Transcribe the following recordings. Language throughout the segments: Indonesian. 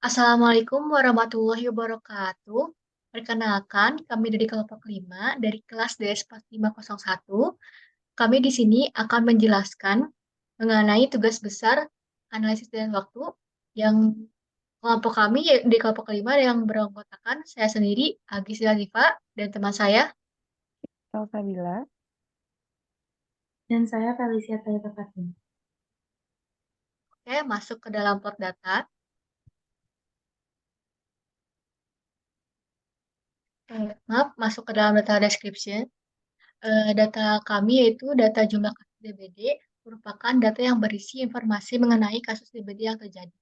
Assalamualaikum warahmatullahi wabarakatuh. Perkenalkan, kami dari kelompok 5 dari kelas DS 4501. Kami di sini akan menjelaskan mengenai tugas besar analisis dan waktu yang kelompok kami di kelompok 5 yang beranggotakan saya sendiri, Agis Zalifa, dan teman saya. Salsabila. Dan saya Felicia Talita Fatin. Oke, masuk ke dalam plot data. Maaf, masuk ke dalam data description. Data kami yaitu data jumlah kasus DBD merupakan data yang berisi informasi mengenai kasus DBD yang terjadi.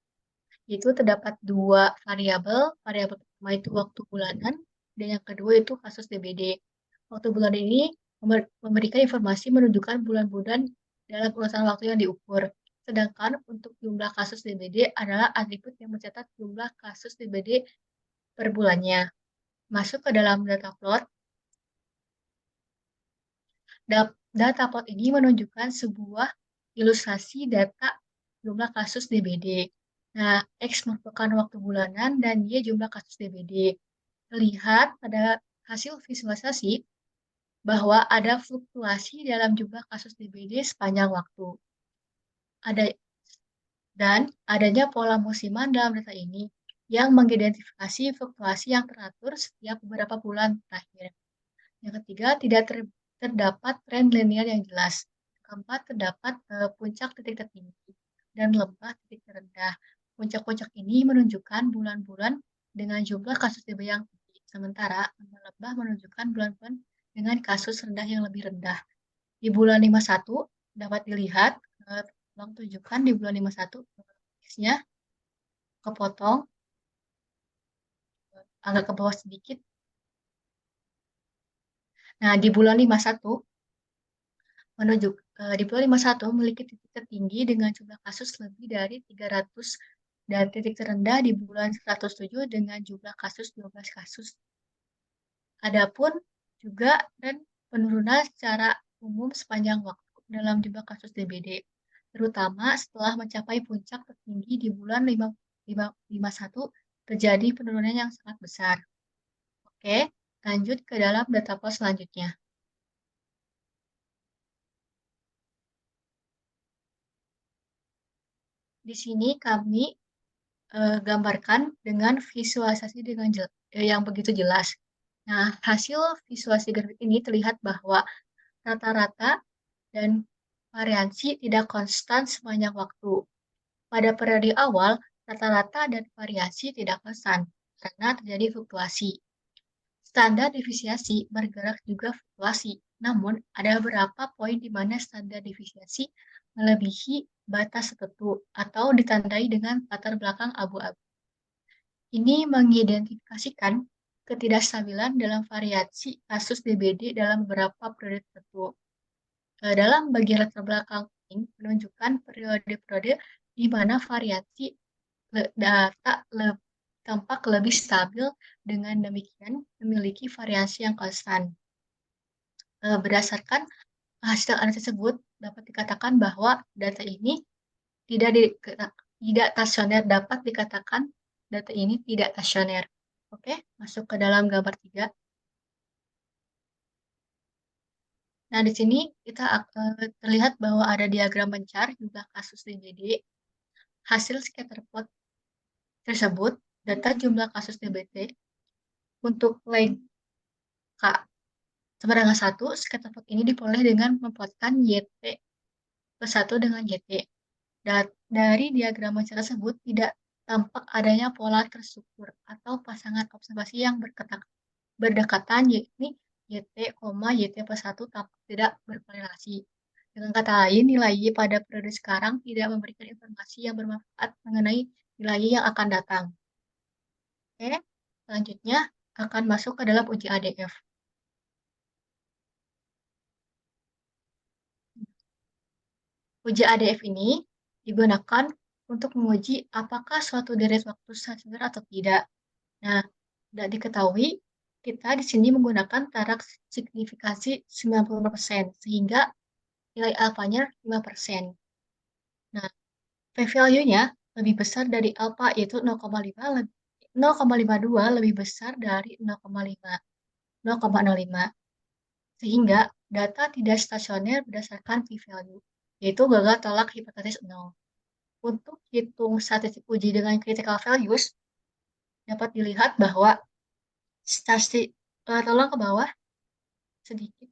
Itu terdapat dua variabel. Variabel pertama itu waktu bulanan, dan yang kedua itu kasus DBD. Waktu bulan ini memberikan informasi menunjukkan bulan-bulan dalam urutan waktu yang diukur. Sedangkan untuk jumlah kasus DBD adalah atribut yang mencatat jumlah kasus DBD per bulannya. Masuk ke dalam data plot. Data plot ini menunjukkan sebuah ilustrasi data jumlah kasus DBD. Nah, X merupakan waktu bulanan dan Y jumlah kasus DBD. Terlihat pada hasil visualisasi bahwa ada fluktuasi dalam jumlah kasus DBD sepanjang waktu. Ada dan adanya pola musiman dalam data ini yang mengidentifikasi fluktuasi yang teratur setiap beberapa bulan terakhir. Yang ketiga, tidak terdapat tren linear yang jelas. Keempat, terdapat puncak titik tertinggi dan lembah titik terendah. Puncak-puncak ini menunjukkan bulan-bulan dengan jumlah kasus DB yang tinggi, sementara lembah menunjukkan bulan-bulan dengan kasus rendah yang lebih rendah. Di bulan 51 dapat dilihat, tolong tunjukkan di bulan 51, X-nya kepotong agak ke bawah sedikit. Nah, di bulan 51 di bulan 51 memiliki titik tertinggi dengan jumlah kasus lebih dari 300 dan titik terendah di bulan 107 dengan jumlah kasus 12 kasus. Adapun juga tren penurunan secara umum sepanjang waktu dalam jumlah kasus DBD, terutama setelah mencapai puncak tertinggi di bulan 51 terjadi penurunan yang sangat besar. Oke, lanjut ke dalam data plot selanjutnya. Di sini kami gambarkan dengan visualisasi yang begitu jelas. Nah, hasil visualisasi grafik ini terlihat bahwa rata-rata dan variansi tidak konstan sepanjang waktu. Pada periode awal, rata-rata dan variasi tidak konstan karena terjadi fluktuasi. Standar deviasi bergerak juga fluktuasi, namun ada beberapa poin di mana standar deviasi melebihi batas tertentu atau ditandai dengan latar belakang abu-abu. Ini mengidentifikasikan ketidakstabilan dalam variasi kasus DBD dalam beberapa periode tertentu. Dalam bagian latar belakang ini menunjukkan periode-periode di mana variasi data tampak lebih stabil, dengan demikian memiliki variasi yang konstan. Berdasarkan hasil analisis tersebut, dapat dikatakan bahwa data ini tidak tidak stasioner, dapat dikatakan data ini tidak stasioner. Oke, masuk ke dalam gambar 3. Nah, di sini kita terlihat bahwa ada diagram mencar jumlah kasus DBD. Hasil scatter plot tersebut, data jumlah kasus DBT untuk leg K sama dengan 1, scatter plot ini diperoleh dengan memplotkan YT plus 1 dengan YT. Dan dari diagram mencar tersebut tidak tampak adanya pola terstruktur atau pasangan observasi yang berdekatan, yakni YT, YT plus 1 tampak tidak berkorelasi. Dengan kata lain, nilai Y pada periode sekarang tidak memberikan informasi yang bermanfaat mengenai nilai Y yang akan datang. Oke, selanjutnya akan masuk ke dalam uji ADF. Uji ADF ini digunakan untuk menguji apakah suatu deret waktu stasioner atau tidak. Nah, tidak diketahui, kita di sini menggunakan tarak signifikasi 90%, sehingga nilai alfanya 5%. Nah, p-value-nya lebih besar dari alfa, yaitu 0,52 lebih besar dari 0,05, sehingga data tidak stasioner berdasarkan p-value, yaitu gagal tolak hipotesis 0. Untuk hitung statistik uji dengan critical values, dapat dilihat bahwa tolong ke bawah sedikit.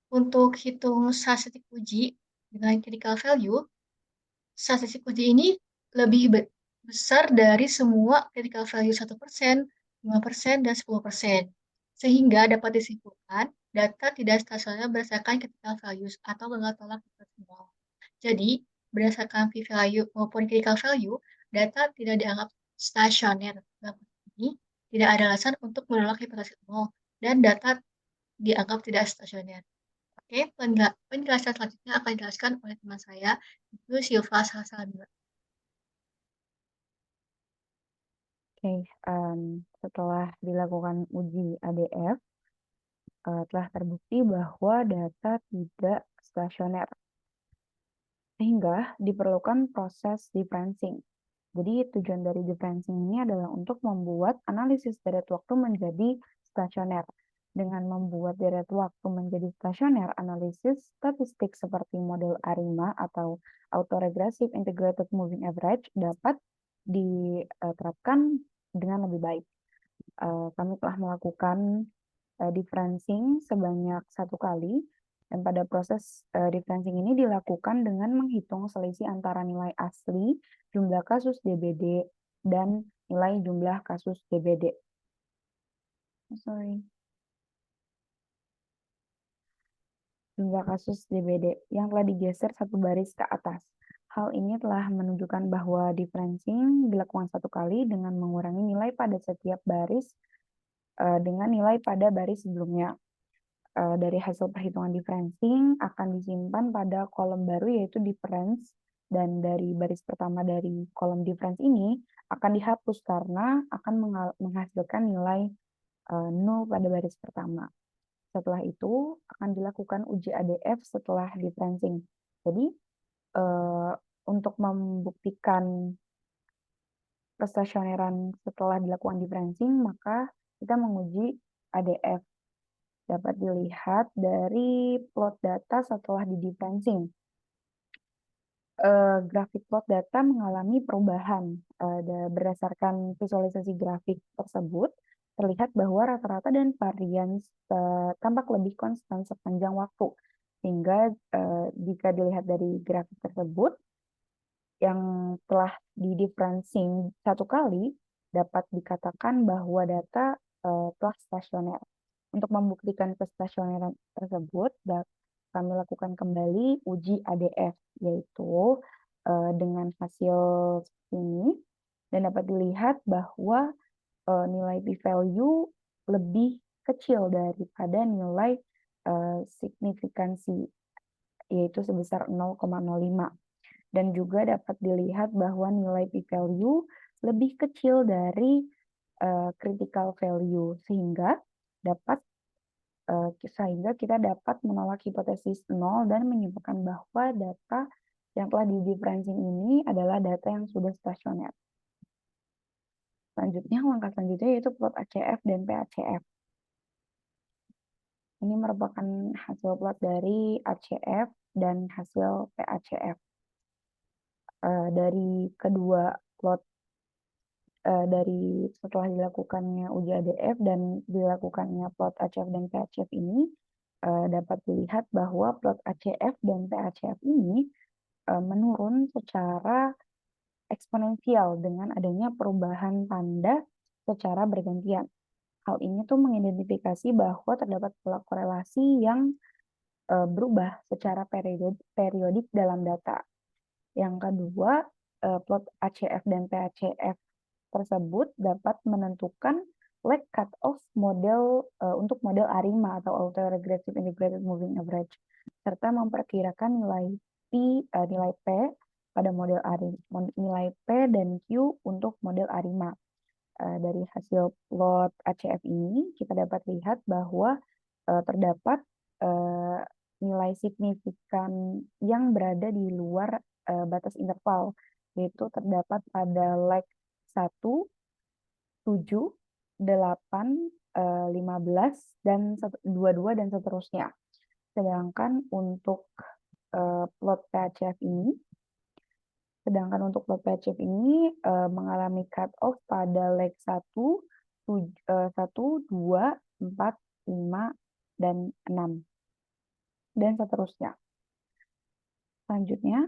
Untuk hitung statistik uji dengan critical value, statistik uji ini lebih besar dari semua critical value 1%, 5%, dan 10%. Sehingga dapat disimpulkan data tidak stasioner berdasarkan critical values atau gagal tolak hipotesis 0. Jadi, berdasarkan p-value maupun critical value, data tidak dianggap stasioner. Dalam ini, tidak ada alasan untuk menolak hipotesis 0, dan data dianggap tidak stasioner. Oke, penjelasan selanjutnya akan dijelaskan oleh teman saya, itu Silva Salsabila. Oke, setelah dilakukan uji ADF, telah terbukti bahwa data tidak stasioner, sehingga diperlukan proses differencing. Jadi tujuan dari differencing ini adalah untuk membuat analisis deret waktu menjadi stasioner. Dengan membuat deret waktu menjadi stasioner, analisis statistik seperti model ARIMA atau Autoregressive Integrated Moving Average dapat diterapkan dengan lebih baik. Kami telah melakukan differencing sebanyak 1 kali, dan pada proses differencing ini dilakukan dengan menghitung selisih antara nilai asli, jumlah kasus DBD, dan nilai jumlah kasus DBD. Jumlah kasus DBD yang telah digeser 1 baris ke atas. Hal ini telah menunjukkan bahwa differencing dilakukan 1 kali dengan mengurangi nilai pada setiap baris dengan nilai pada baris sebelumnya. Dari hasil perhitungan differencing akan disimpan pada kolom baru yaitu difference, dan dari baris pertama dari kolom difference ini akan dihapus karena akan menghasilkan nilai 0 pada baris pertama. Setelah itu akan dilakukan uji ADF setelah differencing. Jadi untuk membuktikan kestasioneran setelah dilakukan differencing, maka kita menguji ADF. Dapat dilihat dari plot data setelah di differencing. Grafik plot data mengalami perubahan. Berdasarkan visualisasi grafik tersebut, terlihat bahwa rata-rata dan varians tampak lebih konstan sepanjang waktu. Sehingga jika dilihat dari grafik tersebut, yang telah di differencing 1 kali, dapat dikatakan bahwa data telah stasioner. Untuk membuktikan kestasioneran tersebut, kami lakukan kembali uji ADF, yaitu dengan hasil ini, dan dapat dilihat bahwa nilai p-value lebih kecil daripada nilai signifikansi, yaitu sebesar 0,05. Dan juga dapat dilihat bahwa nilai p-value lebih kecil dari critical value, sehingga kita dapat menolak hipotesis 0 dan menyimpulkan bahwa data yang telah di differencing ini adalah data yang sudah stasioner. Selanjutnya, langkah selanjutnya yaitu plot ACF dan PACF. Ini merupakan hasil plot dari ACF dan hasil PACF. Dari kedua plot dari setelah dilakukannya uji ADF dan dilakukannya plot ACF dan PACF ini, dapat dilihat bahwa plot ACF dan PACF ini menurun secara eksponensial dengan adanya perubahan tanda secara bergantian. Hal ini tuh mengidentifikasi bahwa terdapat pola korelasi yang berubah secara periodik dalam data. Yang kedua, plot ACF dan PACF tersebut dapat menentukan lag cut-off model untuk model ARIMA atau Autoregressive Integrated Moving Average, serta memperkirakan nilai P pada model ARIMA, nilai P dan Q untuk model ARIMA. Dari hasil plot ACF ini kita dapat lihat bahwa terdapat nilai signifikan yang berada di luar batas interval, yaitu terdapat pada leg 1, 7, 8, 15, dan 22, dan seterusnya. Sedangkan untuk plot PHF ini, mengalami cut off pada leg 1, 2, 4, 5, dan 6, dan seterusnya. Selanjutnya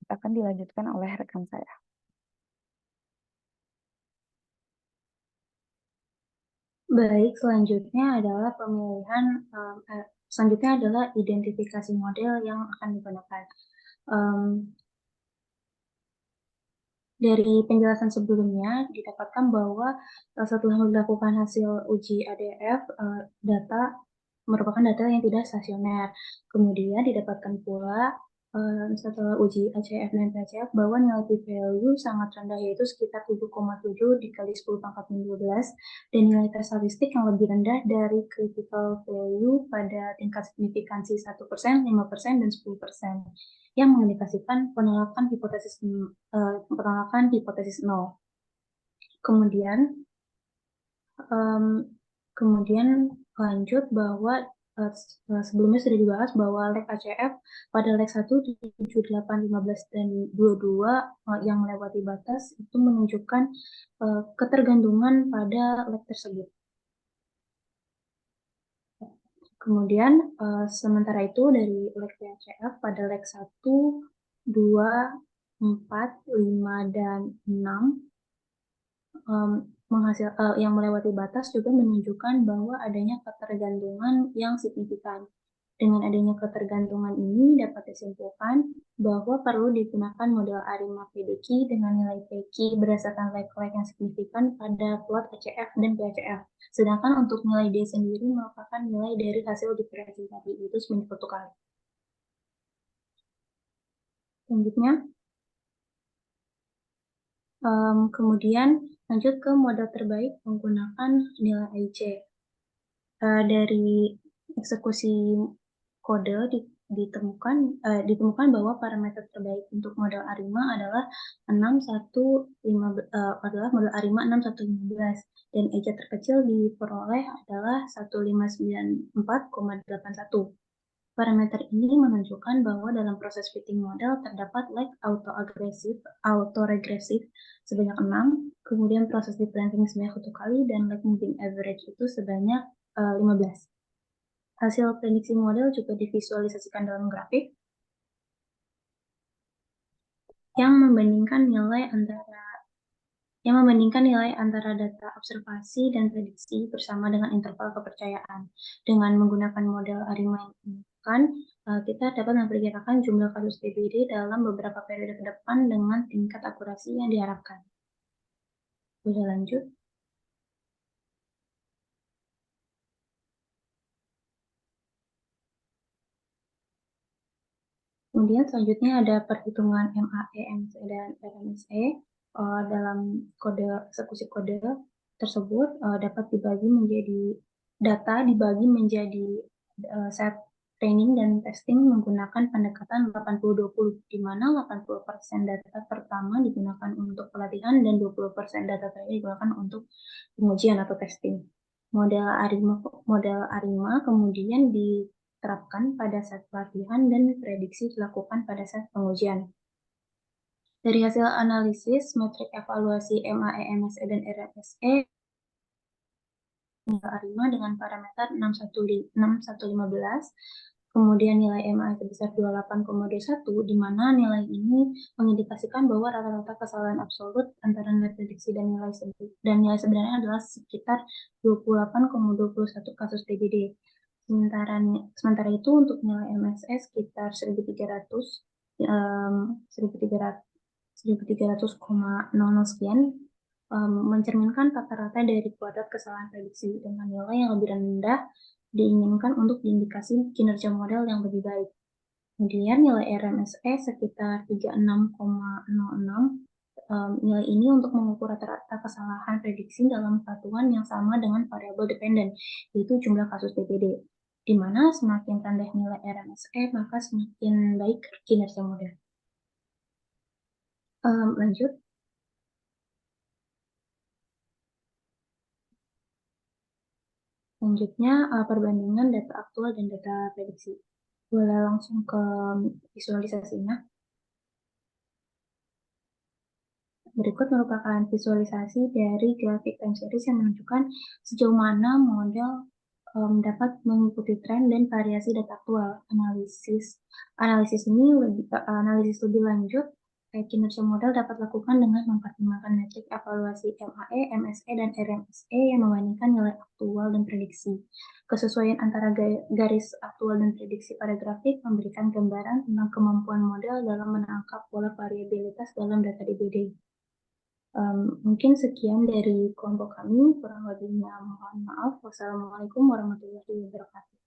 akan dilanjutkan oleh rekan saya. Baik, selanjutnya adalah identifikasi model yang akan digunakan. Dari penjelasan sebelumnya didapatkan bahwa setelah dilakukan hasil uji ADF, data merupakan data yang tidak stasioner. Kemudian didapatkan pula setelah uji ACF dan PCF bahwa nilai p-value sangat rendah, yaitu sekitar 7,7 dikali 10 pangkat 12, dan nilai tes statistik yang lebih rendah dari critical value pada tingkat signifikansi 1%, 5%, dan 10%, yang mengindikasikan penolakan hipotesis nol. Kemudian lanjut bahwa sebelumnya sudah dibahas bahwa leg ACF pada leg 1, 7, 8, 15, dan 22 yang melewati batas itu menunjukkan ketergantungan pada leg tersebut. Kemudian sementara itu dari leg PHCF pada leg 1, 2, 4, 5, dan 6 yang melewati batas juga menunjukkan bahwa adanya ketergantungan yang signifikan. Dengan adanya ketergantungan ini dapat disimpulkan bahwa perlu digunakan model ARIMA-PDQ dengan nilai PQ berdasarkan leg-leg yang signifikan pada plot ACF dan PHCF. Sedangkan untuk nilai D sendiri merupakan nilai dari hasil diferensi tadi, itu sebanyak 1 kali. Selanjutnya, kemudian lanjut ke model terbaik menggunakan nilai IJ. Dari eksekusi kode ditemukan bahwa parameter terbaik untuk model ARIMA adalah model ARIMA 6115, dan EJ terkecil diperoleh adalah 1594,81. Parameter ini menunjukkan bahwa dalam proses fitting model terdapat leg autoregresif sebanyak 6, kemudian proses differencing sebanyak 1 kali, dan leg moving average itu sebanyak 15. Hasil prediksi model juga divisualisasikan dalam grafik yang membandingkan nilai antara data observasi dan prediksi bersama dengan interval kepercayaan. Dengan menggunakan model ARIMA yang kita dapat memperkirakan jumlah kasus DBD dalam beberapa periode ke depan dengan tingkat akurasi yang diharapkan. Bisa lanjut. Kemudian selanjutnya ada perhitungan MAE, MSE, dan RMSE. Dalam eksekusi kode tersebut dapat dibagi menjadi set training dan testing menggunakan pendekatan 80-20, di mana 80% data pertama digunakan untuk pelatihan dan 20% data terakhir digunakan untuk pengujian atau testing. Model ARIMA kemudian diterapkan pada set pelatihan dan prediksi dilakukan pada set pengujian. Dari hasil analisis metrik evaluasi MAE, MSE, dan RMSE, model ARIMA dengan parameter 6115, kemudian nilai MAE sebesar 28,21, di mana nilai ini mengindikasikan bahwa rata-rata kesalahan absolut antara nilai prediksi dan nilai sebenarnya adalah sekitar 28,21 kasus DBD. Sementara itu untuk nilai MSE sekitar 1300,00 sekian, mencerminkan rata-rata dari kuadrat kesalahan prediksi dengan nilai yang lebih rendah diinginkan untuk indikasi kinerja model yang lebih baik. Kemudian nilai RMSE sekitar 36,06. Nilai ini untuk mengukur rata-rata kesalahan prediksi dalam satuan yang sama dengan variabel dependen, yaitu jumlah kasus DPD, di mana semakin rendah nilai RMSE, maka semakin baik kinerja model. Lanjut. Selanjutnya, perbandingan data aktual dan data prediksi. Boleh langsung ke visualisasinya. Berikut merupakan visualisasi dari grafik time series yang menunjukkan sejauh mana model dapat mengikuti tren dan variasi data aktual. Analisis lebih lanjut, kinerja model dapat dilakukan dengan mempertimbangkan metrik evaluasi MAE, MSE, dan RMSE yang membandingkan nilai aktual dan prediksi. Kesesuaian antara garis aktual dan prediksi pada grafik memberikan gambaran tentang kemampuan model dalam menangkap pola variabilitas dalam data DBD. Mungkin sekian dari kelompok kami, kurang lebihnya mohon maaf. Wassalamualaikum warahmatullahi wabarakatuh.